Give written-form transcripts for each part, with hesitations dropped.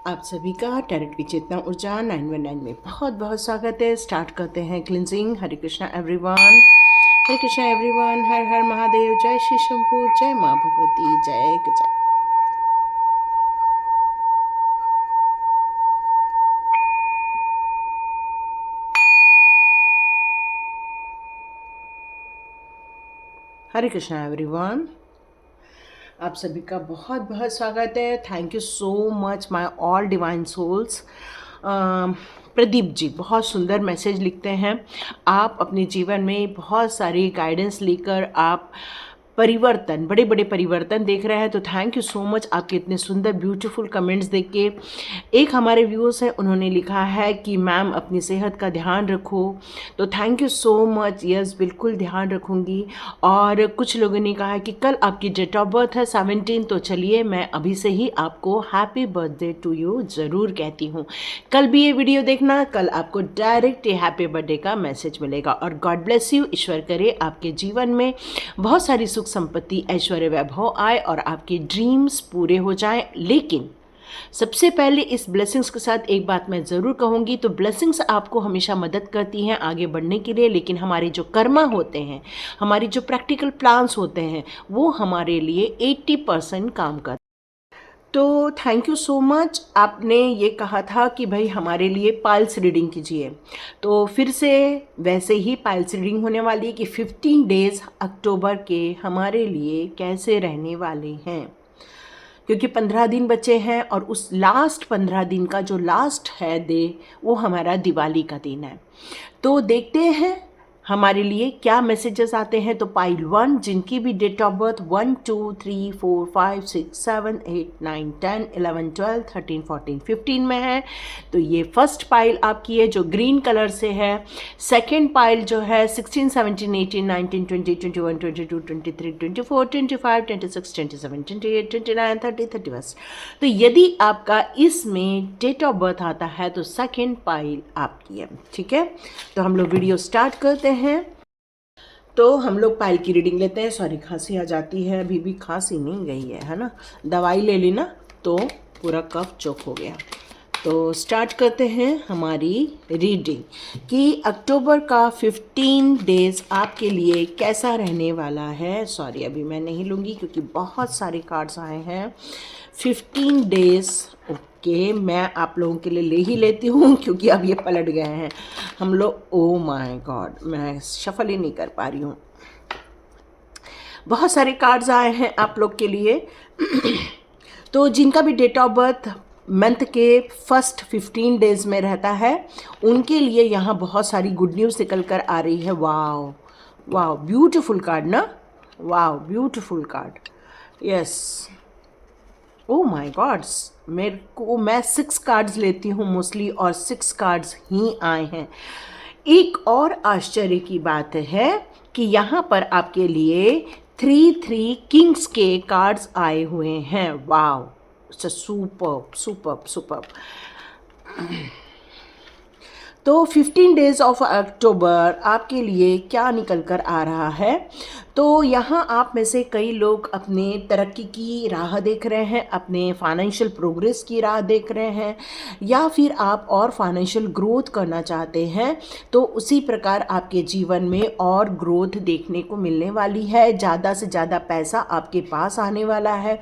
आप सभी का टैरेट की चेतना ऊर्जा 919 में बहुत बहुत स्वागत है। स्टार्ट करते हैं क्लिनजिंग। हरे कृष्णा एवरीवन, हरे कृष्णा एवरीवन, हर हर महादेव, जय श्री शंभू, जय माँ भगवती, जय गजा। हरे कृष्णा एवरीवन, आप सभी का बहुत बहुत स्वागत है। Thank you so much my all divine souls. Pradeep ji बहुत सुंदर मैसेज लिखते हैं। आप अपने जीवन में बहुत सारी गाइडेंस लेकर आप परिवर्तन, बड़े बड़े परिवर्तन देख रहे हैं, तो थैंक यू सो मच आपके इतने सुंदर ब्यूटीफुल कमेंट्स देख के। एक हमारे व्यूअर्स हैं, उन्होंने लिखा है कि मैम अपनी सेहत का ध्यान रखो, तो thank you so much. Yes, बिल्कुल ध्यान रखूँगी। और कुछ लोगों ने कहा है कि कल आपकी डेट ऑफ बर्थ है 17, तो चलिए मैं अभी से ही आपको हैप्पी बर्थडे टू यू ज़रूर कहती हूँ। कल भी ये वीडियो देखना, कल आपको डायरेक्ट ये हैप्पी बर्थडे का मैसेज मिलेगा। और गॉड ब्लेस यू, ईश्वर करे आपके जीवन में बहुत सारी सुख संपत्ति, ऐश्वर्य, वैभव आए और आपके ड्रीम्स पूरे हो जाएं। लेकिन सबसे पहले इस ब्लेसिंग्स के साथ एक बात मैं ज़रूर कहूँगी, तो ब्लेसिंग्स आपको हमेशा मदद करती हैं आगे बढ़ने के लिए, लेकिन हमारे जो कर्मा होते हैं, हमारी जो प्रैक्टिकल प्लान्स होते हैं, वो हमारे लिए 80% काम करते हैं। तो थैंक यू सो मच। आपने ये कहा था कि भाई हमारे लिए पाइल्स रीडिंग कीजिए, तो फिर से वैसे ही पाइल्स रीडिंग होने वाली है कि 15 डेज़ अक्टूबर के हमारे लिए कैसे रहने वाले हैं, क्योंकि 15 दिन बचे हैं और उस लास्ट 15 दिन का जो लास्ट है डे, वो हमारा दिवाली का दिन है। तो देखते हैं हमारे लिए क्या मैसेजेस आते हैं। तो पाइल 1, जिनकी भी डेट ऑफ बर्थ 1, 2, 3, 4, 5, 6, 7, 8, 9, 10, 11, 12, 13, 14, 15 में है, तो ये फर्स्ट पाइल आपकी है जो ग्रीन कलर से है। सेकेंड पाइल जो है 16, 17, 18, 19, 20, 21, 22, 23, 24, 25, 26, 27, 28, 29, 30, 31। तो यदि आपका इसमें डेट ऑफ बर्थ आता है तो सेकेंड पाइल आपकी है। ठीक है, तो हम लोग वीडियो स्टार्ट करते हैं। तो हम लोग पाइल की रीडिंग लेते हैं। सॉरी, खांसी आ जाती है, अभी भी खांसी नहीं गई है ना, दवाई ले ली ना तो पूरा कफ चोक हो गया। तो स्टार्ट करते हैं हमारी रीडिंग कि अक्टूबर का 15 डेज़ आपके लिए कैसा रहने वाला है। सॉरी, अभी मैं नहीं लूँगी क्योंकि बहुत सारे कार्ड्स आए हैं। 15 डेज़ ओके, मैं आप लोगों के लिए ले ही लेती हूँ क्योंकि अब ये पलट गए हैं हम लोग। ओ माय गॉड, मैं शफल ही नहीं कर पा रही हूँ, बहुत सारे कार्ड्स आए हैं आप लोग के लिए। तो जिनका भी डेट ऑफ बर्थ मंथ के फर्स्ट 15 डेज़ में रहता है, उनके लिए यहाँ बहुत सारी गुड न्यूज़ निकल कर आ रही है। वाओ वाओ, ब्यूटीफुल कार्ड ना, wow beautiful card. Yes, oh my God's, मैं 6 कार्ड्स लेती हूँ मोस्टली और 6 कार्ड्स ही आए हैं। एक और आश्चर्य की बात है कि यहाँ पर आपके लिए 3 किंग्स के कार्ड्स आए हुए हैं। Wow, superb superb superb. तो 15 डेज़ ऑफ अक्टूबर आपके लिए क्या निकल कर आ रहा है। तो यहाँ आप में से कई लोग अपने तरक्की की राह देख रहे हैं, अपने फाइनेंशियल प्रोग्रेस की राह देख रहे हैं, या फिर आप और फाइनेंशियल ग्रोथ करना चाहते हैं। तो उसी प्रकार आपके जीवन में और ग्रोथ देखने को मिलने वाली है। ज़्यादा से ज़्यादा पैसा आपके पास आने वाला है,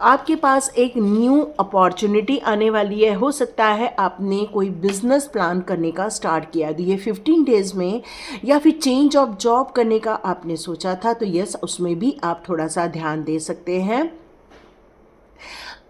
आपके पास एक न्यू अपॉर्चुनिटी आने वाली है। हो सकता है आपने कोई बिजनेस प्लान करने का स्टार्ट किया ये 15 डेज़ में, या फिर चेंज ऑफ जॉब करने का आपने सोचा था, तो यस, उसमें भी आप थोड़ा सा ध्यान दे सकते हैं।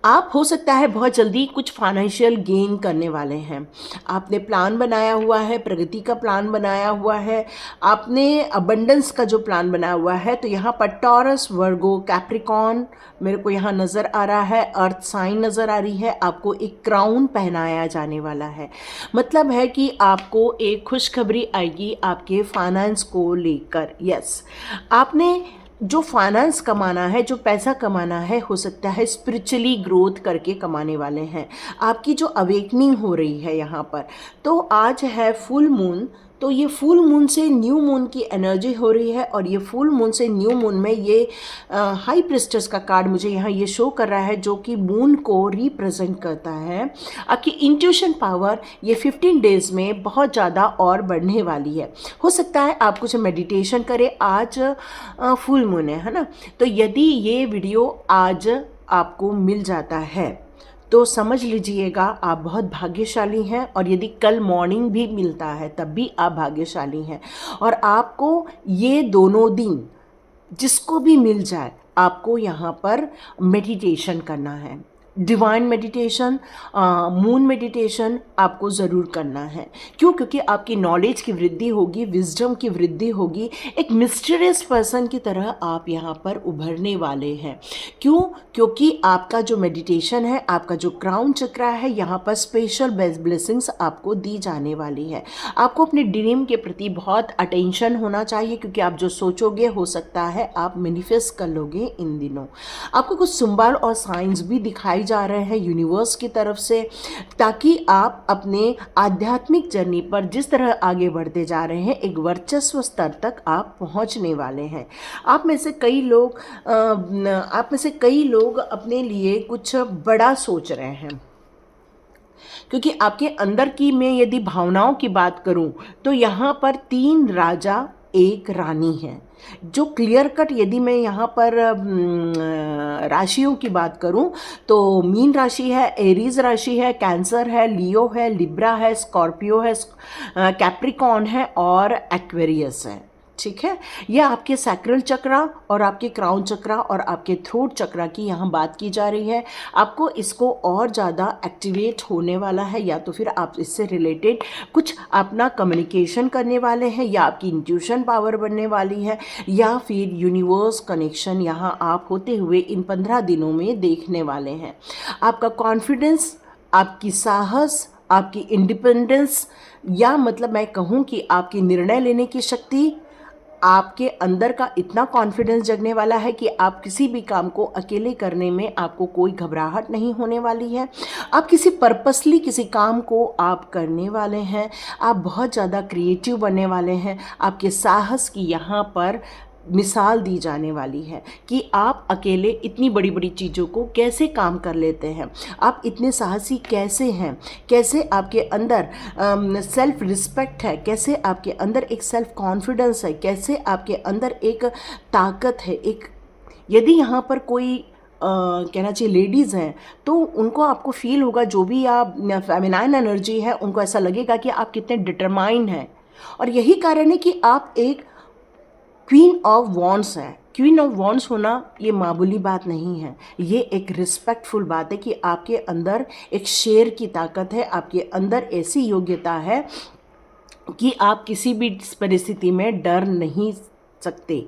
आप हो सकता है बहुत जल्दी कुछ फाइनेंशियल गेन करने वाले हैं। आपने प्लान बनाया हुआ है, प्रगति का प्लान बनाया हुआ है, आपने अबंडेंस का जो प्लान बनाया हुआ है। तो यहाँ पर टॉरस, वर्गो, कैप्रिकॉन मेरे को यहाँ नज़र आ रहा है, अर्थ साइन नज़र आ रही है। आपको एक क्राउन पहनाया जाने वाला है, मतलब है कि आपको एक खुशखबरी आएगी आपके फाइनेंस को लेकर। यस, आपने जो फाइनेंस कमाना है, जो पैसा कमाना है, हो सकता है स्पिरिचुअली ग्रोथ करके कमाने वाले हैं। आपकी जो अवेकनिंग हो रही है यहाँ पर, तो आज है फुल मून, तो ये फुल मून से न्यू मून की एनर्जी हो रही है, और ये फुल मून से न्यू मून में ये हाई प्रिस्टेस का कार्ड मुझे यहाँ ये शो कर रहा है, जो कि मून को रिप्रेजेंट करता है। आपकी इंट्यूशन पावर ये 15 डेज में बहुत ज़्यादा और बढ़ने वाली है। हो सकता है आप कुछ मेडिटेशन करें, आज फुल मून है ना। तो यदि ये वीडियो आज आपको मिल जाता है तो समझ लीजिएगा आप बहुत भाग्यशाली हैं, और यदि कल मॉर्निंग भी मिलता है तब भी आप भाग्यशाली हैं। और आपको ये दोनों दिन जिसको भी मिल जाए, आपको यहाँ पर मेडिटेशन करना है। डिवाइन मेडिटेशन, मून मेडिटेशन आपको ज़रूर करना है। क्यों? क्योंकि आपकी नॉलेज की वृद्धि होगी, विजडम की वृद्धि होगी, एक मिस्टीरियस पर्सन की तरह आप यहाँ पर उभरने वाले हैं। क्यों? क्योंकि आपका जो मेडिटेशन है, आपका जो क्राउन चक्र है, यहाँ पर स्पेशल ब्लेसिंग्स आपको दी जाने वाली है। आपको अपने ड्रीम के प्रति बहुत अटेंशन होना चाहिए, क्योंकि आप जो सोचोगे हो सकता है आप मैनिफेस्ट कर लोगे इन दिनों। आपको कुछ सिंबल और साइंस भी दिखाई जा रहे हैं यूनिवर्स की तरफ से, ताकि आप अपने आध्यात्मिक जर्नी पर जिस तरह आगे बढ़ते जा रहे हैं, एक वर्चस्व स्तर तक आप पहुंचने वाले हैं। आप में से कई लोग अपने लिए कुछ बड़ा सोच रहे हैं, क्योंकि आपके अंदर की मैं यदि भावनाओं की बात करूं तो यहाँ पर 3 राजा 1 रानी है। जो क्लियर कट यदि मैं यहाँ पर राशियों की बात करूँ तो मीन राशि है, एरीज राशि है, कैंसर है, लियो है, लिब्रा है, स्कॉर्पियो है, कैप्रिकॉन है और एक्वेरियस है। ठीक है, यह आपके सैक्रल चक्रा और आपके क्राउन चक्रा और आपके थ्रोट चक्रा की यहाँ बात की जा रही है। आपको इसको और ज़्यादा एक्टिवेट होने वाला है, या तो फिर आप इससे रिलेटेड कुछ अपना कम्युनिकेशन करने वाले हैं, या आपकी इंट्यूशन पावर बनने वाली है, या फिर यूनिवर्स कनेक्शन यहाँ आप होते हुए इन 15 दिनों में देखने वाले हैं। आपका कॉन्फिडेंस, आपकी साहस, आपकी इंडिपेंडेंस, या मतलब मैं कहूँ कि आपकी निर्णय लेने की शक्ति, आपके अंदर का इतना कॉन्फिडेंस जगने वाला है कि आप किसी भी काम को अकेले करने में आपको कोई घबराहट नहीं होने वाली है। आप किसी पर्पसली किसी काम को आप करने वाले हैं। आप बहुत ज़्यादा क्रिएटिव बनने वाले हैं। आपके साहस की यहाँ पर मिसाल दी जाने वाली है कि आप अकेले इतनी बड़ी बड़ी चीज़ों को कैसे काम कर लेते हैं, आप इतने साहसी कैसे हैं, कैसे आपके अंदर सेल्फ रिस्पेक्ट है, कैसे आपके अंदर एक सेल्फ कॉन्फिडेंस है, कैसे आपके अंदर एक ताकत है। एक यदि यहाँ पर कोई कहना चाहिए लेडीज़ हैं तो उनको आपको फील होगा, जो भी आप फेमिनाइन एनर्जी है उनको ऐसा लगेगा कि आप कितने डिटरमाइंड हैं। और यही कारण है कि आप एक क्वीन ऑफ वॉन्ड्स है। क्वीन ऑफ वॉन्ड्स होना ये मामूली बात नहीं है, ये एक रिस्पेक्टफुल बात है कि आपके अंदर एक शेर की ताकत है, आपके अंदर ऐसी योग्यता है कि आप किसी भी परिस्थिति में डर नहीं सकते।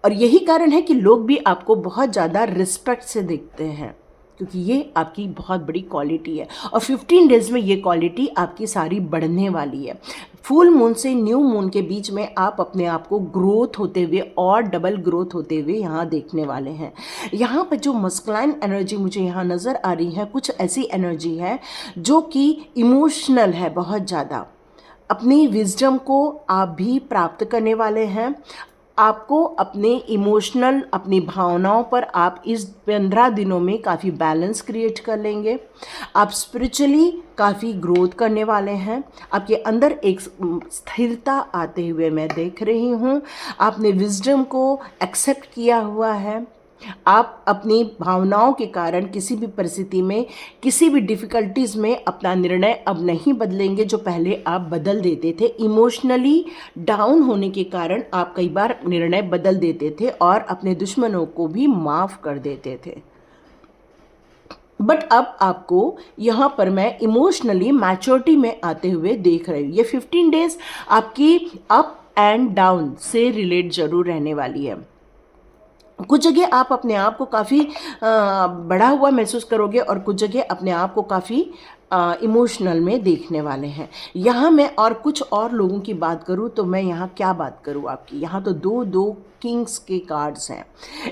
और यही कारण है कि लोग भी आपको बहुत ज़्यादा रिस्पेक्ट से देखते हैं, क्योंकि ये आपकी बहुत बड़ी क्वालिटी है। और 15 डेज़ में ये क्वालिटी आपकी सारी बढ़ने वाली है। फुल मून से न्यू मून के बीच में आप अपने आप को ग्रोथ होते हुए और डबल ग्रोथ होते हुए यहाँ देखने वाले हैं। यहाँ पर जो मस्कुलाइन एनर्जी मुझे यहाँ नज़र आ रही है, कुछ ऐसी एनर्जी है जो कि इमोशनल है बहुत ज़्यादा। अपनी विजडम को आप भी प्राप्त करने वाले हैं। आपको अपने इमोशनल, अपनी भावनाओं पर आप इस 15 दिनों में काफ़ी बैलेंस क्रिएट कर लेंगे। आप स्पिरिचुअली काफ़ी ग्रोथ करने वाले हैं। आपके अंदर एक स्थिरता आते हुए मैं देख रही हूँ। आपने विजडम को एक्सेप्ट किया हुआ है। आप अपनी भावनाओं के कारण किसी भी परिस्थिति में, किसी भी डिफ़िकल्टीज़ में अपना निर्णय अब नहीं बदलेंगे, जो पहले आप बदल देते थे। इमोशनली डाउन होने के कारण आप कई बार निर्णय बदल देते थे और अपने दुश्मनों को भी माफ़ कर देते थे। बट अब आपको यहाँ पर मैं इमोशनली मैच्योरिटी में आते हुए देख रही हूँ। ये 15 डेज़ आपकी अप एंड डाउन से रिलेट ज़रूर रहने वाली है। कुछ जगह आप अपने आप को काफ़ी बड़ा हुआ महसूस करोगे और कुछ जगह अपने आप को काफ़ी इमोशनल में देखने वाले हैं। यहाँ मैं और कुछ और लोगों की बात करूँ तो मैं यहाँ क्या बात करूँ आपकी, यहाँ तो दो दो किंग्स के कार्ड्स हैं।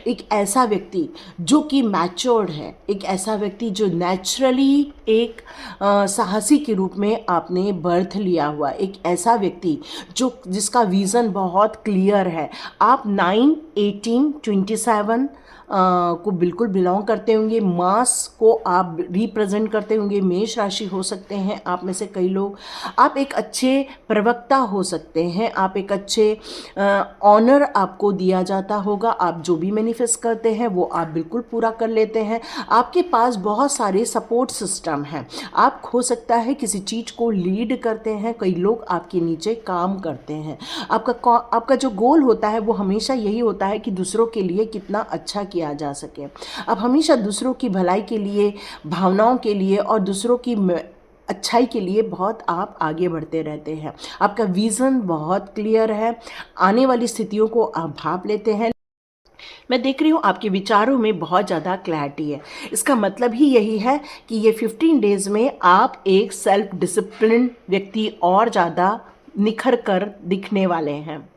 एक ऐसा व्यक्ति जो कि मैच्योर्ड है, एक ऐसा व्यक्ति जो नेचुरली एक साहसी के रूप में आपने बर्थ लिया हुआ, एक ऐसा व्यक्ति जो जिसका विज़न बहुत क्लियर है। आप 9, 18, 27 को बिल्कुल बिलोंग करते होंगे। मास को आप रिप्रेजेंट करते होंगे। मेष राशि हो सकते हैं आप में से कई लोग। आप एक अच्छे प्रवक्ता हो सकते हैं। आप एक अच्छे ऑनर आपको दिया जाता होगा। आप जो भी मैनिफेस्ट करते हैं वो आप बिल्कुल पूरा कर लेते हैं। आपके पास बहुत सारे सपोर्ट सिस्टम हैं। आप हो सकता है किसी चीज़ को लीड करते हैं। कई लोग आपके नीचे काम करते हैं। आपका जो गोल होता है वो हमेशा यही होता है कि दूसरों के लिए कितना अच्छा किया जा सके। आप हमेशा दूसरों की भलाई के लिए, भावनाओं के लिए और दूसरों की अच्छाई के लिए बहुत आप आगे बढ़ते रहते हैं। आपका विज़न बहुत क्लियर है। आने वाली स्थितियों को आप भाप लेते हैं। मैं देख रही हूँ आपके विचारों में बहुत ज़्यादा क्लैरिटी है। इसका मतलब ही यही है कि ये 15 डेज़ में आप एक सेल्फ डिसिप्लिन व्यक्ति और ज़्यादा निखर कर दिखने वाले हैं।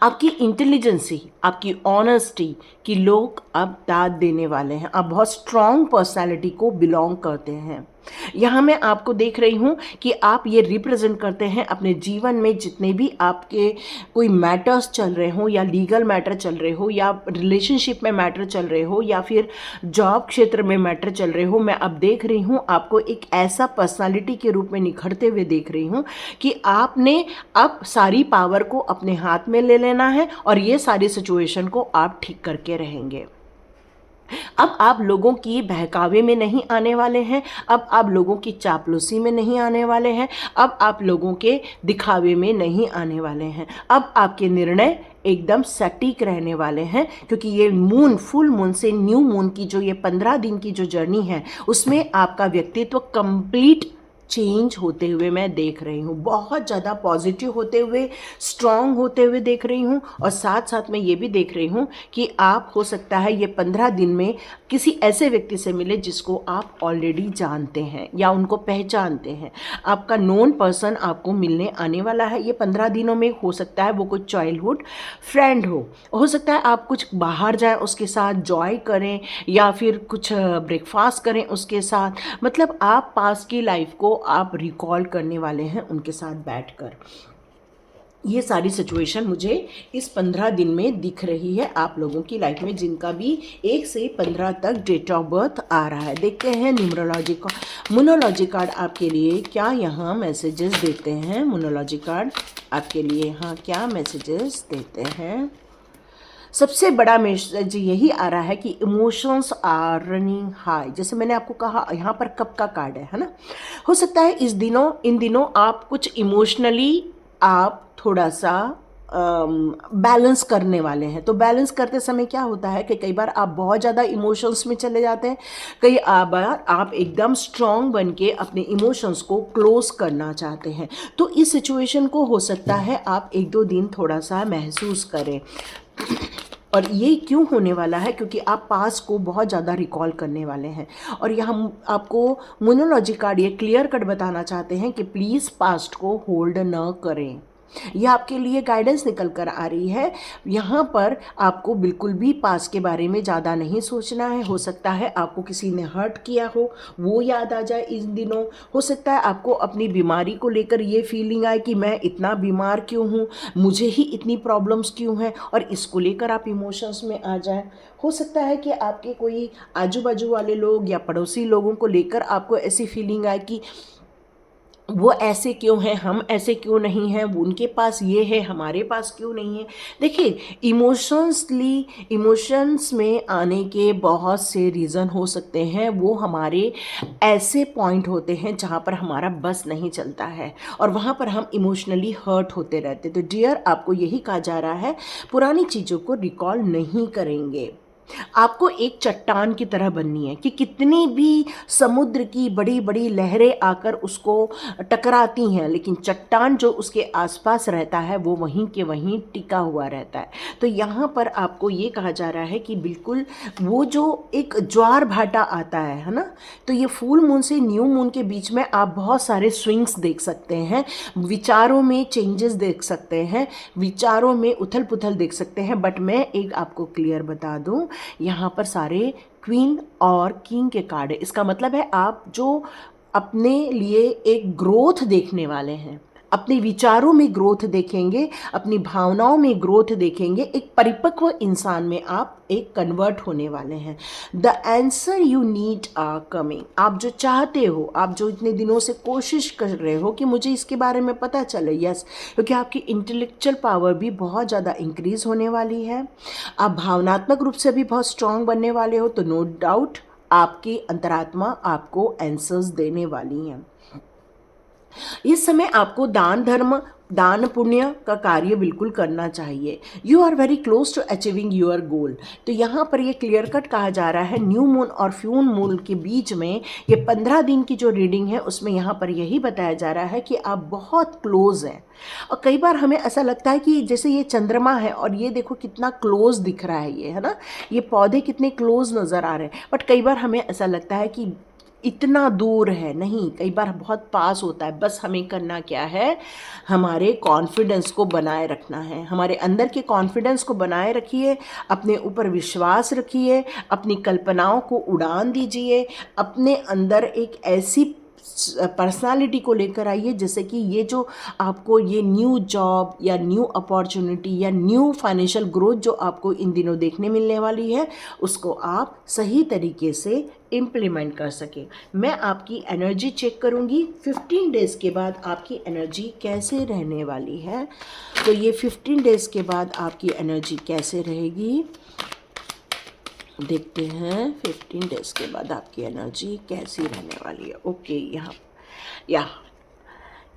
आपकी इंटेलिजेंसी, आपकी ऑनेस्टी की लोग अब दाद देने वाले हैं। आप बहुत स्ट्रॉन्ग पर्सनालिटी को बिलोंग करते हैं। यहाँ मैं आपको देख रही हूँ कि आप ये रिप्रेजेंट करते हैं अपने जीवन में जितने भी आपके कोई मैटर्स चल रहे हो, या लीगल मैटर चल रहे हो, या रिलेशनशिप में मैटर चल रहे हो, या फिर जॉब क्षेत्र में मैटर चल रहे हो। मैं अब देख रही हूँ आपको एक ऐसा पर्सनालिटी के रूप में निखरते हुए देख रही हूँ कि आपने अब सारी पावर को अपने हाथ में ले लेना है और ये सारी सिचुएशन को आप ठीक करके रहेंगे। अब आप लोगों की बहकावे में नहीं आने वाले हैं। अब आप लोगों की चापलूसी में नहीं आने वाले हैं। अब आप लोगों के दिखावे में नहीं आने वाले हैं। अब आपके निर्णय एकदम सटीक रहने वाले हैं, क्योंकि ये मून, फुल मून से न्यू मून की जो ये 15 दिन की जो जर्नी है उसमें आपका व्यक्तित्व कंप्लीट चेंज होते हुए मैं देख रही हूँ। बहुत ज़्यादा पॉजिटिव होते हुए, स्ट्रांग होते हुए देख रही हूँ। और साथ साथ मैं ये भी देख रही हूँ कि आप हो सकता है ये 15 दिन में किसी ऐसे व्यक्ति से मिले जिसको आप ऑलरेडी जानते हैं या उनको पहचानते हैं। आपका नोन पर्सन आपको मिलने आने वाला है ये 15 दिनों में। हो सकता है वो कुछ चाइल्डहुड फ्रेंड हो सकता है आप कुछ बाहर जाएं उसके साथ, जॉय करें, या फिर कुछ ब्रेकफास्ट करें उसके साथ। मतलब आप पास की लाइफ को आप रिकॉल करने वाले हैं उनके साथ बैठकर। ये सारी सिचुएशन मुझे इस 15 दिन में दिख रही है आप लोगों की लाइफ में, जिनका भी 1 से 15 तक डेट ऑफ बर्थ आ रहा है। देखते हैं मोनोलॉजी कार्ड आपके लिए क्या यहाँ मैसेजेस देते हैं। मोनोलॉजी कार्ड आपके लिए यहाँ क्या मैसेजेस देते हैं। सबसे बड़ा मैसेज यही आ रहा है कि इमोशंस आर रनिंग हाई। जैसे मैंने आपको कहा यहाँ पर कप का कार्ड है ना। हो सकता है इन दिनों आप कुछ इमोशनली आप थोड़ा सा बैलेंस करने वाले हैं। तो बैलेंस करते समय क्या होता है कि कई बार आप बहुत ज़्यादा इमोशंस में चले जाते हैं, कई बार आप एकदम स्ट्रॉन्ग बन के अपने इमोशंस को क्लोज करना चाहते हैं। तो इस सिचुएशन को हो सकता है आप 1-2 दिन थोड़ा सा महसूस करें। और ये क्यों होने वाला है, क्योंकि आप पास्ट को बहुत ज़्यादा रिकॉल करने वाले हैं। और यहाँ आपको मोनोलॉजी कार्ड ये क्लियर कट बताना चाहते हैं कि प्लीज़ पास्ट को होल्ड न करें। यह आपके लिए गाइडेंस निकल कर आ रही है। यहाँ पर आपको बिल्कुल भी पास्ट के बारे में ज़्यादा नहीं सोचना है। हो सकता है आपको किसी ने हर्ट किया हो वो याद आ जाए इन दिनों। हो सकता है आपको अपनी बीमारी को लेकर ये फीलिंग आए कि मैं इतना बीमार क्यों हूँ, मुझे ही इतनी प्रॉब्लम्स क्यों हैं, और इसको लेकर आप इमोशंस में आ जाए। हो सकता है कि आपके कोई आजू बाजू वाले लोग या पड़ोसी लोगों को लेकर आपको ऐसी फीलिंग आए कि वो ऐसे क्यों हैं, हम ऐसे क्यों नहीं हैं, उनके पास ये है हमारे पास क्यों नहीं है। देखिए, इमोशंस में आने के बहुत से रीज़न हो सकते हैं। वो हमारे ऐसे पॉइंट होते हैं जहाँ पर हमारा बस नहीं चलता है और वहाँ पर हम इमोशनली हर्ट होते रहते। तो डियर, आपको यही कहा जा रहा है, पुरानी चीज़ों को रिकॉल नहीं करेंगे। आपको एक चट्टान की तरह बननी है कि कितनी भी समुद्र की बड़ी बड़ी लहरें आकर उसको टकराती हैं, लेकिन चट्टान जो उसके आसपास रहता है वो वहीं के वहीं टिका हुआ रहता है। तो यहाँ पर आपको ये कहा जा रहा है कि बिल्कुल वो जो एक ज्वार भाटा आता है ना, तो ये फुल मून से न्यू मून के बीच में आप बहुत सारे स्विंग्स देख सकते हैं, विचारों में चेंजेस देख सकते हैं, विचारों में उथल पुथल देख सकते हैं। बट मैं एक आपको क्लियर बता दूं, यहाँ पर सारे क्वीन और किंग के कार्ड है। इसका मतलब है आप जो अपने लिए एक ग्रोथ देखने वाले हैं, अपने विचारों में ग्रोथ देखेंगे, अपनी भावनाओं में ग्रोथ देखेंगे, एक परिपक्व इंसान में आप एक कन्वर्ट होने वाले हैं। The answer you need are coming. आप जो चाहते हो, आप जो इतने दिनों से कोशिश कर रहे हो कि मुझे इसके बारे में पता चले, यस, क्योंकि आपकी इंटेलेक्चुअल पावर भी बहुत ज़्यादा इंक्रीज होने वाली है। आप भावनात्मक रूप से भी बहुत स्ट्रांग बनने वाले हो, तो नो डाउट आपकी अंतरात्मा आपको आंसर्स देने वाली है। इस समय आपको दान धर्म, दान पुण्य का कार्य बिल्कुल करना चाहिए। You are very close to achieving your goal. तो यहाँ पर ये क्लियर कट कहा जा रहा है, न्यू मून और फ्यून मून के बीच में ये 15 दिन की जो रीडिंग है उसमें यहाँ पर यही बताया जा रहा है कि आप बहुत क्लोज हैं। और कई बार हमें ऐसा लगता है कि जैसे ये चंद्रमा है और ये देखो कितना क्लोज दिख रहा है, ये है ना, ये पौधे कितने क्लोज नज़र आ रहे हैं, बट कई बार हमें ऐसा लगता है कि इतना दूर है। नहीं, कई बार बहुत पास होता है। बस हमें करना क्या है, हमारे कॉन्फिडेंस को बनाए रखना है। हमारे अंदर के कॉन्फिडेंस को बनाए रखिए, अपने ऊपर विश्वास रखिए, अपनी कल्पनाओं को उड़ान दीजिए, अपने अंदर एक ऐसी पर्सनालिटी को लेकर आइए जैसे कि ये जो आपको ये न्यू जॉब या न्यू अपॉर्चुनिटी या न्यू फाइनेंशियल ग्रोथ जो आपको इन दिनों देखने मिलने वाली है, उसको आप सही तरीके से इम्प्लीमेंट कर सके। मैं आपकी एनर्जी चेक करूंगी 15 डेज़ के बाद आपकी एनर्जी कैसे रहने वाली है। तो ये 15 डेज़ के बाद आपकी एनर्जी कैसे रहेगी, देखते हैं 15 डेज़ के बाद आपकी एनर्जी कैसी रहने वाली है। ओके, यहाँ या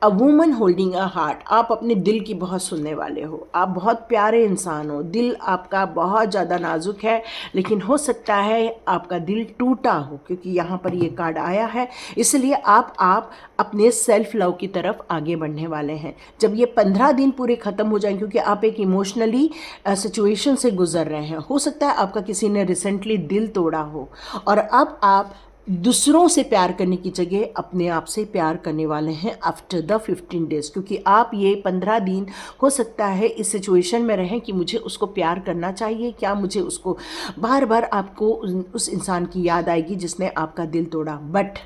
a woman holding a heart. आप अपने दिल की बहुत सुनने वाले हो, आप बहुत प्यारे इंसान हो, दिल आपका बहुत ज़्यादा नाजुक है, लेकिन हो सकता है आपका दिल टूटा हो, क्योंकि यहाँ पर ये कार्ड आया है। इसलिए आप अपने सेल्फ लव की तरफ आगे बढ़ने वाले हैं। जब ये 15 दिन पूरे ख़त्म हो जाएंगे, क्योंकि आप एक इमोशनली सिचुएशन से गुजर रहे हैं, हो सकता है आपका किसी ने रिसेंटली दिल तोड़ा हो, और अब आप दूसरों से प्यार करने की जगह अपने आप से प्यार करने वाले हैं आफ्टर द 15 डेज़। क्योंकि आप ये 15 दिन हो सकता है इस सिचुएशन में रहें कि मुझे उसको प्यार करना चाहिए, क्या मुझे उसको, बार बार आपको उस इंसान की याद आएगी जिसने आपका दिल तोड़ा। बट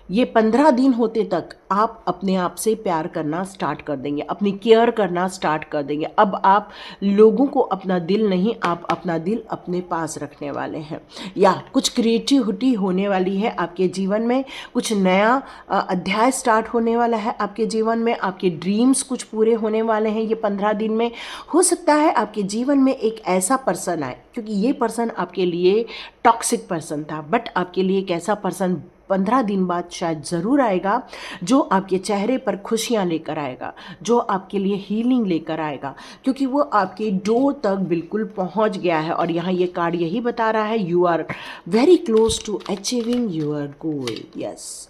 ये 15 दिन होते तक आप अपने आप से प्यार करना स्टार्ट कर देंगे, अपनी केयर करना स्टार्ट कर देंगे। अब आप लोगों को अपना दिल नहीं, आप अपना दिल अपने पास रखने वाले हैं। या कुछ क्रिएटिविटी होने वाली है आपके जीवन में, कुछ नया अध्याय स्टार्ट होने वाला है आपके जीवन में, आपके ड्रीम्स कुछ पूरे होने वाले हैं ये 15 दिन में। हो सकता है आपके जीवन में एक ऐसा पर्सन आए, क्योंकि ये पर्सन आपके लिए टॉक्सिक पर्सन था, बट आपके लिए एक ऐसा पर्सन 15 दिन बाद शायद ज़रूर आएगा जो आपके चेहरे पर खुशियाँ लेकर आएगा, जो आपके लिए हीलिंग लेकर आएगा, क्योंकि वो आपके डोर तक बिल्कुल पहुंच गया है। और यहाँ ये कार्ड यही बता रहा है, you are very close to achieving your goal. Yes,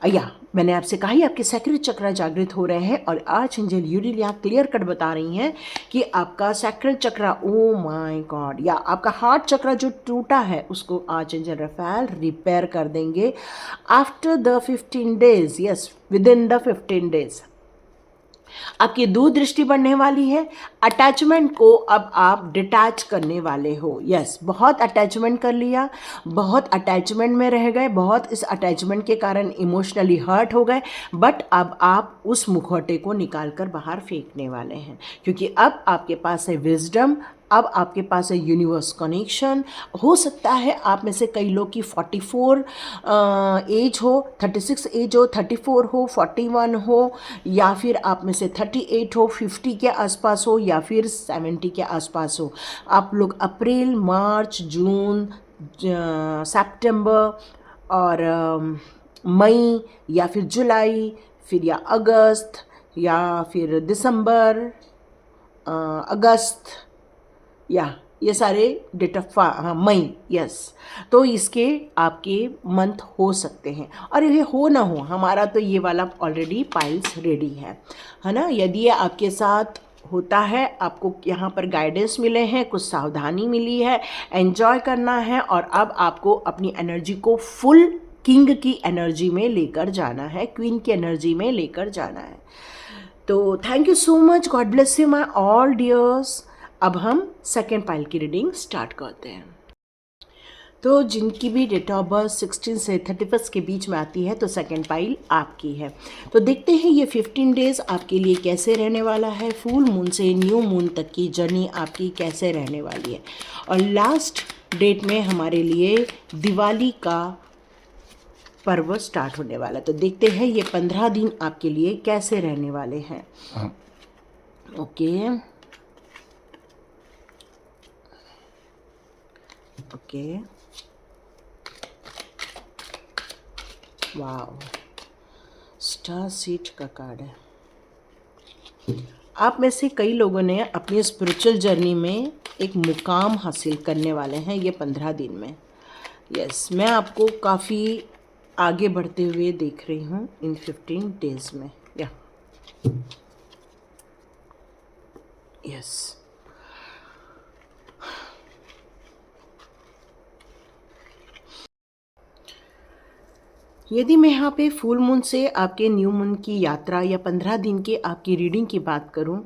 या मैंने आपसे कहा ही आपके सैक्रेड चक्र जागृत हो रहे हैं, और आज एंजल यूरिल यहाँ क्लियर कट बता रही हैं कि आपका सैक्रेड चक्र, ओ माय गॉड, या आपका हार्ट चक्र जो टूटा है उसको आज एंजल रफेल रिपेयर कर देंगे after the 15 days. Yes, with in the 15 days आपकी दूरदृष्टि बढ़ने वाली है। अटैचमेंट को अब आप डिटैच करने वाले हो। यस, बहुत अटैचमेंट कर लिया, बहुत अटैचमेंट में रह गए, बहुत इस अटैचमेंट के कारण इमोशनली हर्ट हो गए, बट अब आप उस मुखौटे को निकाल कर बाहर फेंकने वाले हैं, क्योंकि अब आपके पास है विजडम, अब आपके पास है यूनिवर्स कनेक्शन। हो सकता है आप में से कई लोग की 44 एज हो, 36 एज हो, 34 हो, 41 हो, या फिर आप में से 38 हो, 50 के आसपास हो, या फिर 70 के आसपास हो। आप लोग अप्रैल, मार्च, जून, सितंबर और मई, या फिर जुलाई, फिर या अगस्त, या फिर दिसंबर, अगस्त, या ये सारे डेट ऑफ हाँ मई, यस। तो इसके आपके मंथ हो सकते हैं, और ये हो ना हो, हमारा तो ये वाला ऑलरेडी पाइल्स रेडी है ना। यदि ये आपके साथ होता है, आपको यहाँ पर गाइडेंस मिले हैं, कुछ सावधानी मिली है, एंजॉय करना है, और अब आपको अपनी एनर्जी को फुल किंग की एनर्जी में लेकर जाना है, क्वीन की एनर्जी में लेकर जाना है। तो thank you so much, God bless you my all dears. अब हम सेकेंड पाइल की रीडिंग स्टार्ट करते हैं। तो जिनकी भी डेट ऑफ बर्थ 16 से 31 के बीच में आती है, तो सेकेंड पाइल आपकी है। तो देखते हैं ये 15 डेज आपके लिए कैसे रहने वाला है। फुल मून से न्यू मून तक की जर्नी आपकी कैसे रहने वाली है, और लास्ट डेट में हमारे लिए दिवाली का पर्व स्टार्ट होने वाला है। तो देखते हैं ये 15 दिन आपके लिए कैसे रहने वाले हैं। Okay okay, wow, star seat का कार्ड है। आप में से कई लोगों ने अपनी स्पिरिचुअल जर्नी में एक मुकाम हासिल करने वाले हैं ये 15 दिन में। यस, मैं आपको काफ़ी आगे बढ़ते हुए देख रही हूँ इन 15 डेज में। या यस, यदि मैं यहाँ पे फुल मून से आपके न्यू मून की यात्रा या 15 दिन के आपकी रीडिंग की बात करूँ,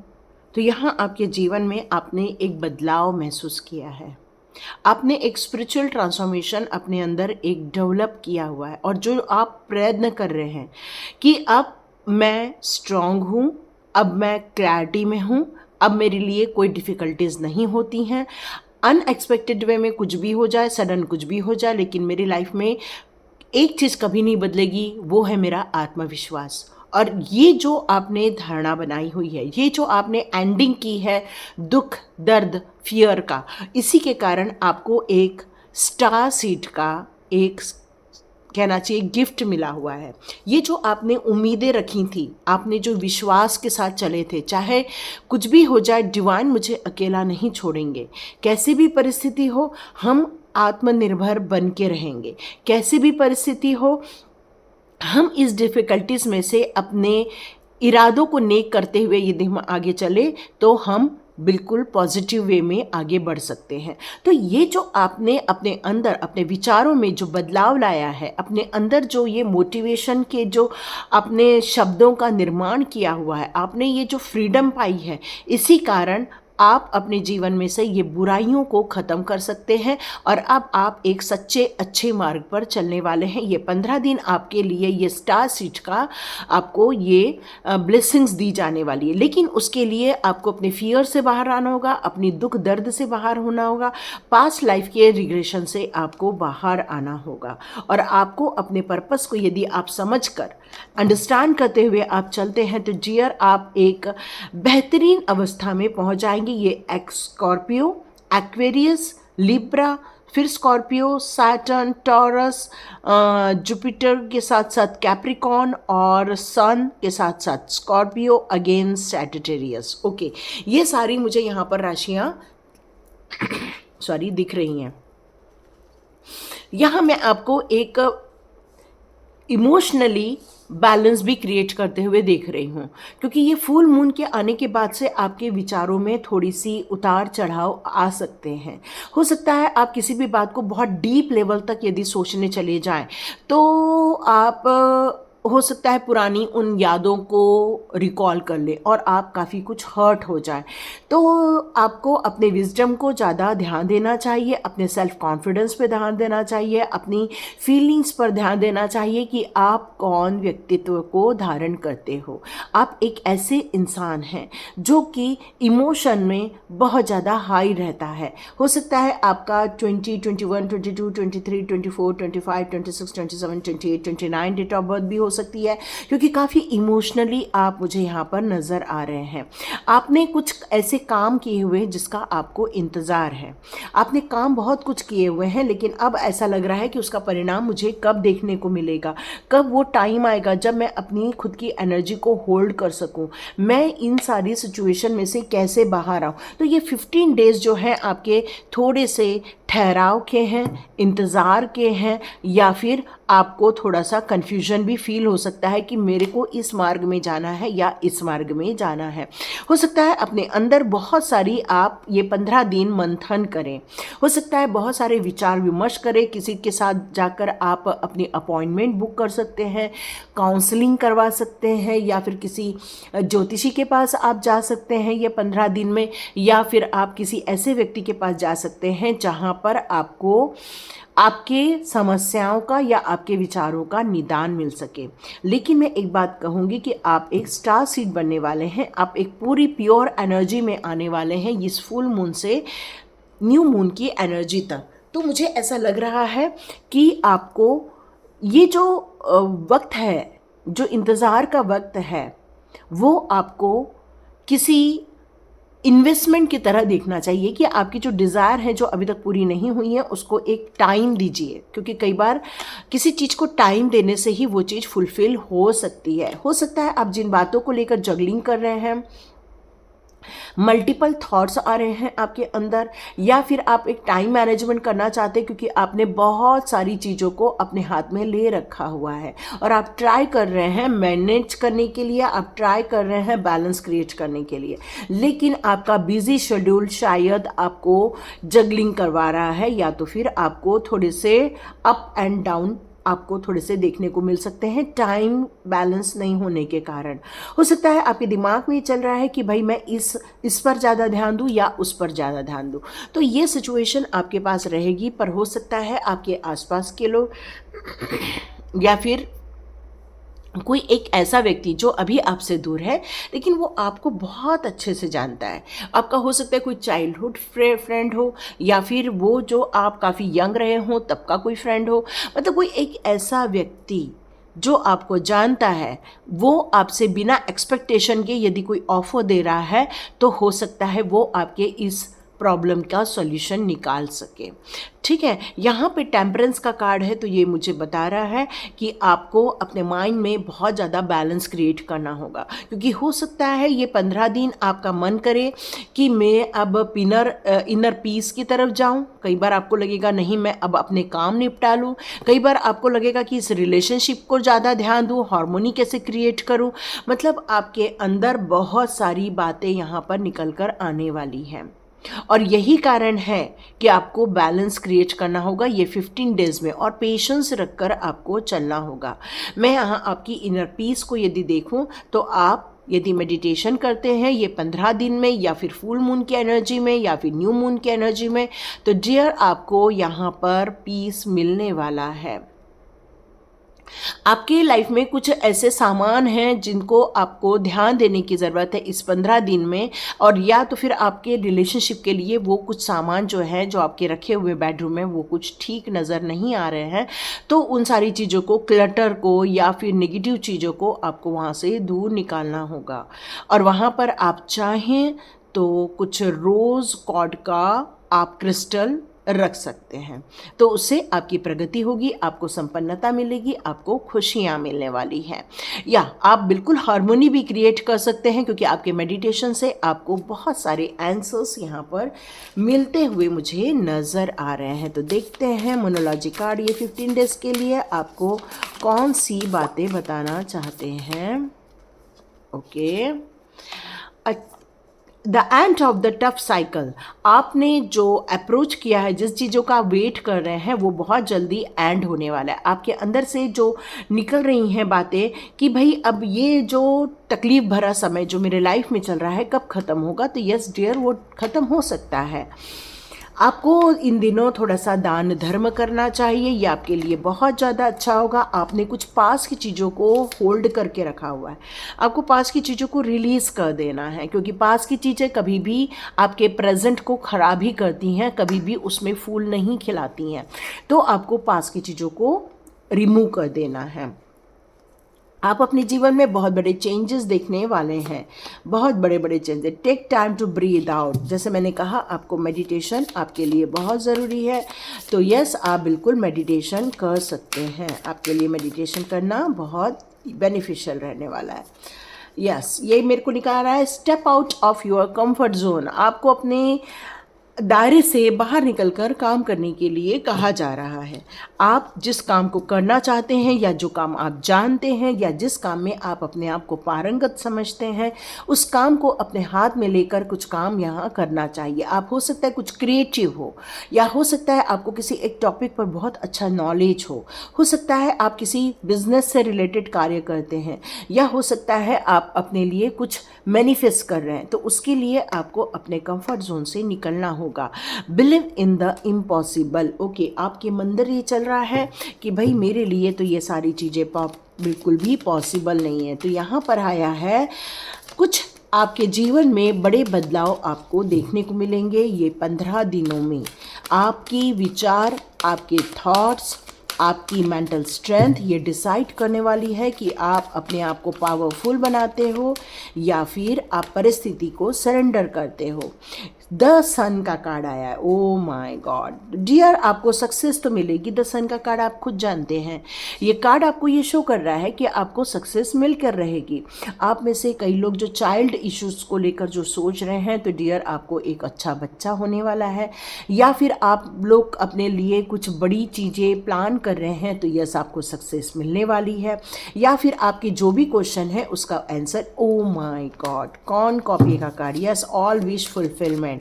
तो यहाँ आपके जीवन में आपने एक बदलाव महसूस किया है। आपने एक स्पिरिचुअल ट्रांसफॉर्मेशन अपने अंदर एक डेवलप किया हुआ है, और जो आप प्रयत्न कर रहे हैं कि अब मैं स्ट्रांग हूँ, अब मैं क्लैरिटी में हूँ, अब मेरे लिए कोई डिफ़िकल्टीज़ नहीं होती हैं। अनएक्सपेक्टेड वे में कुछ भी हो जाए, सडन कुछ भी हो जाए, लेकिन मेरी लाइफ में एक चीज़ कभी नहीं बदलेगी, वो है मेरा आत्मविश्वास। और ये जो आपने धारणा बनाई हुई है, ये जो आपने एंडिंग की है दुख, दर्द, फियर का, इसी के कारण आपको एक स्टार सीड का एक कहना चाहिए गिफ्ट मिला हुआ है। ये जो आपने उम्मीदें रखी थी, आपने जो विश्वास के साथ चले थे, चाहे कुछ भी हो जाए, डिवाइन मुझे अकेला नहीं छोड़ेंगे, कैसी भी परिस्थिति हो हम आत्मनिर्भर बन के रहेंगे, कैसी भी परिस्थिति हो हम इस डिफ़िकल्टीज़ में से अपने इरादों को नेक करते हुए यदि हम आगे चले, तो हम बिल्कुल पॉजिटिव वे में आगे बढ़ सकते हैं। तो ये जो आपने अपने अंदर अपने विचारों में जो बदलाव लाया है, अपने अंदर जो ये मोटिवेशन के जो अपने शब्दों का निर्माण किया हुआ है, आपने ये जो फ्रीडम पाई है, इसी कारण आप अपने जीवन में से ये बुराइयों को ख़त्म कर सकते हैं, और अब आप एक सच्चे अच्छे मार्ग पर चलने वाले हैं। ये 15 दिन आपके लिए ये स्टार सीड का आपको ये ब्लेसिंग्स दी जाने वाली है, लेकिन उसके लिए आपको अपने फियर से बाहर आना होगा, अपनी दुख दर्द से बाहर होना होगा, पास्ट लाइफ के रिग्रेशन से आपको बाहर आना होगा, और आपको अपने पर्पस को यदि आप समझ कर अंडरस्टैंड करते हुए आप चलते हैं, तो डियर आप एक बेहतरीन अवस्था में पहुंच जाएंगे। ये स्कॉर्पियो, एक्वेरियस, लिब्रा, फिर स्कॉर्पियो, सैटर्न, टॉरस, जुपिटर के साथ साथ कैप्रिकॉन, और सन के साथ साथ स्कॉर्पियो, अगेन सैजिटेरियस। ओके, ये सारी मुझे यहाँ पर राशियाँ सॉरी दिख रही हैं। यहाँ मैं आपको एक इमोशनली बैलेंस भी क्रिएट करते हुए देख रही हूँ, क्योंकि ये फुल मून के आने के बाद से आपके विचारों में थोड़ी सी उतार चढ़ाव आ सकते हैं। हो सकता है आप किसी भी बात को बहुत डीप लेवल तक यदि सोचने चले जाएं, तो आप हो सकता है पुरानी उन यादों को रिकॉल कर ले और आप काफ़ी कुछ हर्ट हो जाए। तो आपको अपने विजडम को ज़्यादा ध्यान देना चाहिए, अपने सेल्फ कॉन्फिडेंस पे ध्यान देना चाहिए, अपनी फीलिंग्स पर ध्यान देना चाहिए कि आप कौन व्यक्तित्व को धारण करते हो। आप एक ऐसे इंसान हैं जो कि इमोशन में बहुत ज़्यादा हाई रहता है। हो सकता है आपका 20, 21, 22, 23, 24, 25, 26, 27, 28, 29 डेट ऑफ बर्थ भी हो हो सकती है, क्योंकि काफ़ी इमोशनली आप मुझे यहाँ पर नज़र आ रहे हैं। आपने कुछ ऐसे काम किए हुए हैं जिसका आपको इंतज़ार है। आपने काम बहुत कुछ किए हुए हैं, लेकिन अब ऐसा लग रहा है कि उसका परिणाम मुझे कब देखने को मिलेगा, कब वो टाइम आएगा जब मैं अपनी खुद की एनर्जी को होल्ड कर सकूं, मैं इन सारी सिचुएशन में से कैसे बाहर आऊं। तो ये 15 डेज़ जो है आपके थोड़े से ठहराव के हैं, इंतज़ार के हैं, या फिर आपको थोड़ा सा कन्फ्यूजन भी फील हो सकता है कि मेरे को इस मार्ग में जाना है या इस मार्ग में जाना है। हो सकता है अपने अंदर बहुत सारी आप ये 15 दिन मंथन करें, हो सकता है बहुत सारे विचार विमर्श करें, किसी के साथ जाकर आप अपनी अपॉइंटमेंट बुक कर सकते हैं, काउंसलिंग करवा सकते हैं, या फिर किसी ज्योतिषी के पास आप जा सकते हैं ये 15 दिन में, या फिर आप किसी ऐसे व्यक्ति के पास जा सकते हैं जहाँ पर आपको आपके समस्याओं का या आपके विचारों का निदान मिल सके। लेकिन मैं एक बात कहूँगी कि आप एक स्टार सीड बनने वाले हैं, आप एक पूरी प्योर एनर्जी में आने वाले हैं इस फुल मून से न्यू मून की एनर्जी तक। तो मुझे ऐसा लग रहा है कि आपको ये जो वक्त है, जो इंतज़ार का वक्त है, वो आपको किसी इन्वेस्टमेंट की तरह देखना चाहिए कि आपकी जो डिज़ायर है जो अभी तक पूरी नहीं हुई है उसको एक टाइम दीजिए, क्योंकि कई बार किसी चीज़ को टाइम देने से ही वो चीज़ फुलफ़िल हो सकती है। हो सकता है आप जिन बातों को लेकर जगलिंग कर रहे हैं, मल्टीपल थॉट्स आ रहे हैं आपके अंदर, या फिर आप एक टाइम मैनेजमेंट करना चाहते हैं क्योंकि आपने बहुत सारी चीज़ों को अपने हाथ में ले रखा हुआ है और आप ट्राई कर रहे हैं मैनेज करने के लिए, आप ट्राई कर रहे हैं बैलेंस क्रिएट करने के लिए, लेकिन आपका बिजी शेड्यूल शायद आपको जगलिंग करवा रहा है, या तो फिर आपको थोड़े से अप एंड डाउन आपको थोड़े से देखने को मिल सकते हैं टाइम बैलेंस नहीं होने के कारण। हो सकता है आपके दिमाग में ये चल रहा है कि भाई मैं इस पर ज़्यादा ध्यान दूँ या उस पर ज़्यादा ध्यान दूँ। तो ये सिचुएशन आपके पास रहेगी, पर हो सकता है आपके आसपास के लोग या फिर कोई एक ऐसा व्यक्ति जो अभी आपसे दूर है लेकिन वो आपको बहुत अच्छे से जानता है। आपका हो सकता है कोई चाइल्डहुड फ्रेंड हो, या फिर वो जो आप काफ़ी यंग रहे हो तब का कोई फ्रेंड हो। मतलब कोई एक ऐसा व्यक्ति जो आपको जानता है, वो आपसे बिना एक्सपेक्टेशन के यदि कोई ऑफर दे रहा है तो हो सकता है वो आपके इस प्रॉब्लम का सॉल्यूशन निकाल सके। ठीक है, यहाँ पे टेम्परेंस का कार्ड है, तो ये मुझे बता रहा है कि आपको अपने माइंड में बहुत ज़्यादा बैलेंस क्रिएट करना होगा, क्योंकि हो सकता है ये 15 दिन आपका मन करे कि मैं अब इनर पीस की तरफ जाऊँ। कई बार आपको लगेगा नहीं मैं अब अपने काम निपटा लूँ, कई बार आपको लगेगा कि इस रिलेशनशिप को ज़्यादा ध्यान दूँ, हार्मोनी कैसे क्रिएट करूँ। मतलब आपके अंदर बहुत सारी बातें यहाँ पर निकल कर आने वाली हैं और यही कारण है कि आपको बैलेंस क्रिएट करना होगा ये 15 डेज़ में, और पेशेंस रखकर आपको चलना होगा। मैं यहाँ आपकी इनर पीस को यदि देखूँ तो आप यदि मेडिटेशन करते हैं ये 15 दिन में, या फिर फुल मून की एनर्जी में, या फिर न्यू मून की एनर्जी में, तो डियर आपको यहाँ पर पीस मिलने वाला है। आपके लाइफ में कुछ ऐसे सामान हैं जिनको आपको ध्यान देने की ज़रूरत है इस 15 दिन में, और या तो फिर आपके रिलेशनशिप के लिए वो कुछ सामान जो है जो आपके रखे हुए बेडरूम में वो कुछ ठीक नज़र नहीं आ रहे हैं, तो उन सारी चीज़ों को, क्लटर को या फिर नेगेटिव चीज़ों को आपको वहाँ से दूर निकालना होगा। और वहाँ पर आप चाहें तो कुछ रोज़ कॉर्ड का आप क्रिस्टल रख सकते हैं, तो उससे आपकी प्रगति होगी, आपको संपन्नता मिलेगी, आपको खुशियाँ मिलने वाली हैं। या आप बिल्कुल हार्मोनी भी क्रिएट कर सकते हैं, क्योंकि आपके मेडिटेशन से आपको बहुत सारे आंसर्स यहाँ पर मिलते हुए मुझे नज़र आ रहे हैं। तो देखते हैं मोनोलॉजी कार्ड ये 15 डेज़ के लिए आपको कौन सी बातें बताना चाहते हैं। Okay, the end of the tough cycle. आपने जो अप्रोच किया है, जिस चीज़ों का आप वेट कर रहे हैं वो बहुत जल्दी एंड होने वाला है। आपके अंदर से जो निकल रही हैं बातें कि भाई अब ये जो तकलीफ़ भरा समय जो मेरे लाइफ में चल रहा है कब ख़त्म होगा, तो यस डियर वो ख़त्म हो सकता है। आपको इन दिनों थोड़ा सा दान धर्म करना चाहिए, ये आपके लिए बहुत ज़्यादा अच्छा होगा। आपने कुछ पास की चीज़ों को होल्ड करके रखा हुआ है, आपको पास की चीज़ों को रिलीज़ कर देना है, क्योंकि पास की चीज़ें कभी भी आपके प्रेजेंट को ख़राब ही करती हैं, कभी भी उसमें फूल नहीं खिलाती हैं। तो आपको पास की चीज़ों को रिमूव कर देना है। आप अपने जीवन में बहुत बड़े चेंजेस देखने वाले हैं, बहुत बड़े बड़े changes. Take time to breathe out. जैसे मैंने कहा, आपको मेडिटेशन आपके लिए बहुत ज़रूरी है, तो यस, आप बिल्कुल मेडिटेशन कर सकते हैं। आपके लिए मेडिटेशन करना बहुत बेनिफिशियल रहने वाला है। यस, ये मेरे को निकाल रहा है, step out of your comfort zone. आपको अपने दायरे से बाहर निकलकर काम करने के लिए कहा जा रहा है। आप जिस काम को करना चाहते हैं, या जो काम आप जानते हैं, या जिस काम में आप अपने आप को पारंगत समझते हैं, उस काम को अपने हाथ में लेकर कुछ काम यहाँ करना चाहिए। आप हो सकता है कुछ क्रिएटिव हो, या हो सकता है आपको किसी एक टॉपिक पर बहुत अच्छा नॉलेज हो सकता है आप किसी बिजनेस से रिलेटेड कार्य करते हैं, या हो सकता है आप अपने लिए कुछ मैनिफेस्ट कर रहे हैं। तो उसके लिए आपको अपने कंफर्ट जोन से निकलना होगा। Believe in the impossible. Okay, आपके मंदिर ये चल रहा है कि भाई मेरे लिए तो ये सारी चीज़ें बिल्कुल भी पॉसिबल नहीं है। तो यहाँ पर आया है, कुछ आपके जीवन में बड़े बदलाव आपको देखने को मिलेंगे ये 15 दिनों में। आपकी विचार, आपके थॉट्स, आपकी मेंटल स्ट्रेंथ ये डिसाइड करने वाली है कि आप अपने आप को पावरफुल बनाते हो, या फिर आप परिस्थिति को सरेंडर करते हो। द सन का कार्ड आया है। ओ माय गॉड डियर, आपको सक्सेस तो मिलेगी। द सन का कार्ड आप खुद जानते हैं, ये कार्ड आपको ये शो कर रहा है कि आपको सक्सेस मिलकर रहेगी। आप में से कई लोग जो चाइल्ड इश्यूज को लेकर जो सोच रहे हैं, तो डियर आपको एक अच्छा बच्चा होने वाला है, या फिर आप लोग अपने लिए कुछ बड़ी चीज़ें प्लान कर रहे हैं, तो यस, आपको सक्सेस मिलने वाली है। या फिर आपकी जो भी क्वेश्चन है उसका आंसर, ओ माय गॉड, कौन कॉपी का card, yes, all wish fulfilment.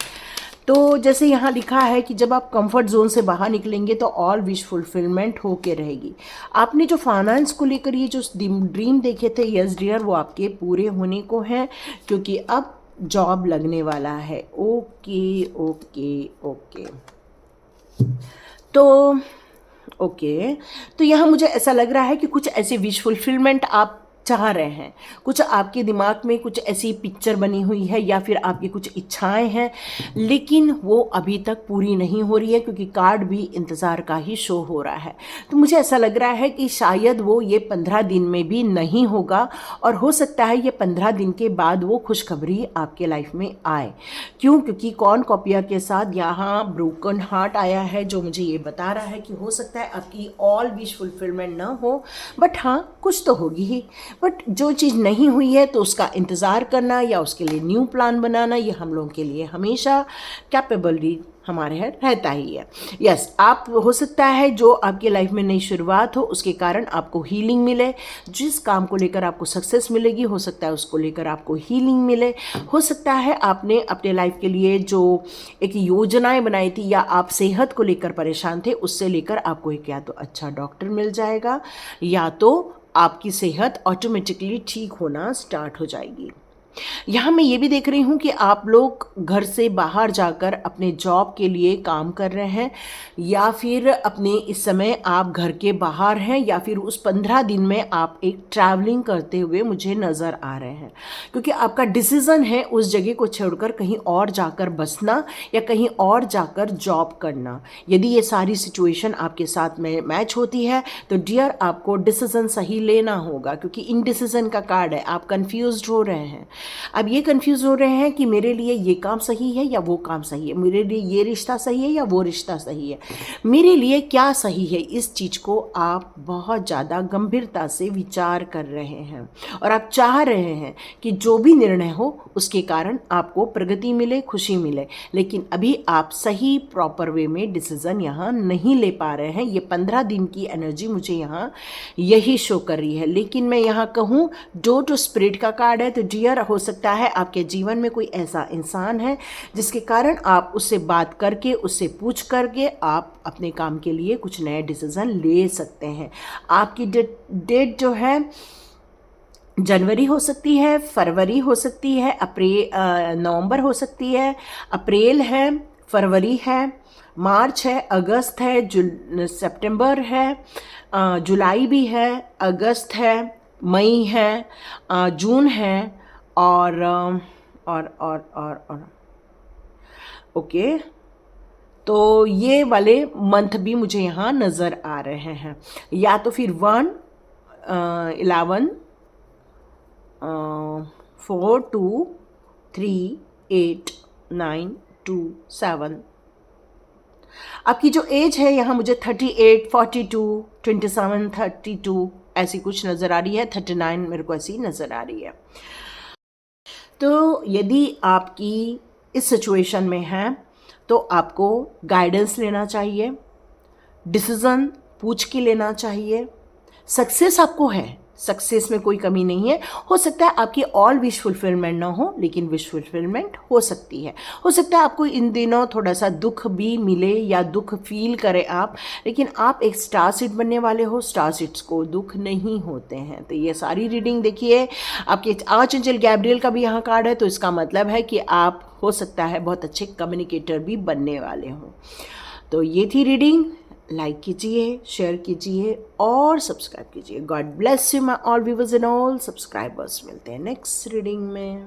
तो जैसे यहाँ लिखा है कि जब आप कंफर्ट जोन से बाहर निकलेंगे तो ऑल विश फुलफिलमेंट होके रहेगी। आपने जो फाइनेंस को लेकर ये जो ड्रीम देखे थे, यस डियर, वो आपके पूरे होने को हैं, क्योंकि अब जॉब लगने वाला है। ओके ओके ओके, तो ओके, तो यहाँ मुझे ऐसा लग रहा है कि कुछ ऐसे विश फुलफिलमेंट आप चाह रहे हैं, कुछ आपके दिमाग में कुछ ऐसी पिक्चर बनी हुई है, या फिर आपकी कुछ इच्छाएं हैं, लेकिन वो अभी तक पूरी नहीं हो रही है, क्योंकि कार्ड भी इंतज़ार का ही शो हो रहा है। तो मुझे ऐसा लग रहा है कि शायद वो ये 15 दिन में भी नहीं होगा, और हो सकता है ये 15 दिन के बाद वो खुशखबरी आपके लाइफ में आए। क्यों? क्योंकि कौन कॉपिया के साथ यहाँ ब्रोकन हार्ट आया है, जो मुझे ये बता रहा है कि हो सकता है आपकी ऑल विश फुलफिलमेंट ना हो, बट हाँ, कुछ तो होगी ही। बट जो चीज़ नहीं हुई है तो उसका इंतज़ार करना, या उसके लिए न्यू प्लान बनाना, ये हम लोगों के लिए हमेशा कैपेबिलिटी हमारे यहाँ रहता ही है। यस, आप हो सकता है जो आपकी लाइफ में नई शुरुआत हो, उसके कारण आपको हीलिंग मिले। जिस काम को लेकर आपको सक्सेस मिलेगी, हो सकता है उसको लेकर आपको हीलिंग मिले। हो सकता है आपने अपने लाइफ के लिए जो एक योजनाएं बनाई थी, या आप सेहत को लेकर परेशान थे, उससे लेकर आपको एक या तो अच्छा डॉक्टर मिल जाएगा, या तो आपकी सेहत ऑटोमेटिकली ठीक होना स्टार्ट हो जाएगी। यहाँ मैं ये भी देख रही हूँ कि आप लोग घर से बाहर जाकर अपने जॉब के लिए काम कर रहे हैं, या फिर अपने इस समय आप घर के बाहर हैं, या फिर उस 15 दिन में आप एक ट्रैवलिंग करते हुए मुझे नज़र आ रहे हैं, क्योंकि आपका डिसीज़न है उस जगह को छोड़कर कहीं और जाकर बसना, या कहीं और जाकर जॉब करना। यदि ये सारी सिचुएशन आपके साथ में मैच होती है, तो डियर आपको डिसीज़न सही लेना होगा, क्योंकि इनडिसीजन का कार्ड है। आप कन्फ्यूज्ड हो रहे हैं, अब ये कंफ्यूज हो रहे हैं कि मेरे लिए ये काम सही है या वो काम सही है, मेरे लिए ये रिश्ता सही है या वो रिश्ता सही है, मेरे लिए क्या सही है। इस चीज़ को आप बहुत ज़्यादा गंभीरता से विचार कर रहे हैं, और आप चाह रहे हैं कि जो भी निर्णय हो उसके कारण आपको प्रगति मिले, खुशी मिले, लेकिन अभी आप सही प्रॉपर वे में डिसीज़न यहाँ नहीं ले पा रहे हैं। ये 15 दिन की एनर्जी मुझे यहाँ यही शो कर रही है। लेकिन मैं यहाँ कहूँ, डोर टू स्पिरिट का कार्ड है, तो डियर हो सकता है आपके जीवन में कोई ऐसा इंसान है जिसके कारण आप उससे बात करके, उससे पूछ करके आप अपने काम के लिए कुछ नए डिसीजन ले सकते हैं। आपकी डेट जो है जनवरी हो सकती है, फरवरी हो सकती है, नवंबर हो सकती है, अप्रैल है, फरवरी है, मार्च है, अगस्त है, सितंबर है, जुलाई भी है, अगस्त है, मई है, जून है, और ओके, तो ये वाले मंथ भी मुझे यहाँ नज़र आ रहे हैं। या तो फिर 1, 11, 4 2 3 8 9 2 7। आपकी जो एज है यहाँ मुझे 38 42 27 32 ऐसी कुछ नज़र आ रही है, 39 मेरे को ऐसी नज़र आ रही है। तो यदि आपकी इस सिचुएशन में है तो आपको गाइडेंस लेना चाहिए, डिसीज़न पूछ के लेना चाहिए। सक्सेस आपको है, सक्सेस में कोई कमी नहीं है। हो सकता है आपकी ऑल विश फुलफिलमेंट ना हो, लेकिन विश फुलफिलमेंट हो सकती है। हो सकता है आपको इन दिनों थोड़ा सा दुख भी मिले या दुख फील करें आप, लेकिन आप एक स्टार सीड बनने वाले हो। स्टार सीड्स को दुख नहीं होते हैं। तो ये सारी रीडिंग देखिए, आपके आर्चएंजल गैब्रियल का भी यहाँ कार्ड है, तो इसका मतलब है कि आप हो सकता है बहुत अच्छे कम्युनिकेटर भी बनने वाले हों। तो ये थी रीडिंग। लाइक कीजिए, शेयर कीजिए और सब्सक्राइब कीजिए। God bless you my all viewers and all subscribers. मिलते हैं नेक्स्ट रीडिंग में।